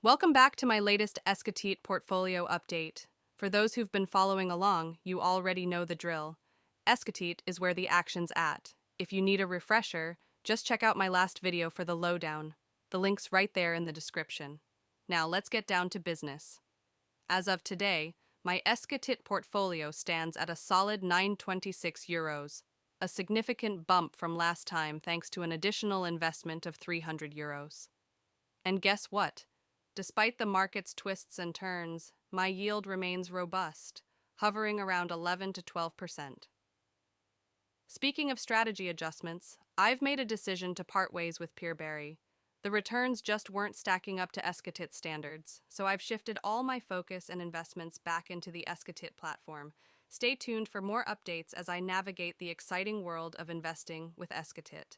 Welcome back to my latest Esketit portfolio update. For those who've been following along, you already know the drill. Esketit is where the action's at. If you need a refresher, just check out my last video for the lowdown. The link's right there in the description. Now let's get down to business. As of today, my Esketit portfolio stands at a solid 926 euros, a significant bump from last time thanks to an additional investment of 300 euros. And guess what? Despite the market's twists and turns, my yield remains robust, hovering around 11 to 12%. Speaking of strategy adjustments, I've made a decision to part ways with Peerberry. The returns just weren't stacking up to Esketit standards, so I've shifted all my focus and investments back into the Esketit platform. Stay tuned for more updates as I navigate the exciting world of investing with Esketit.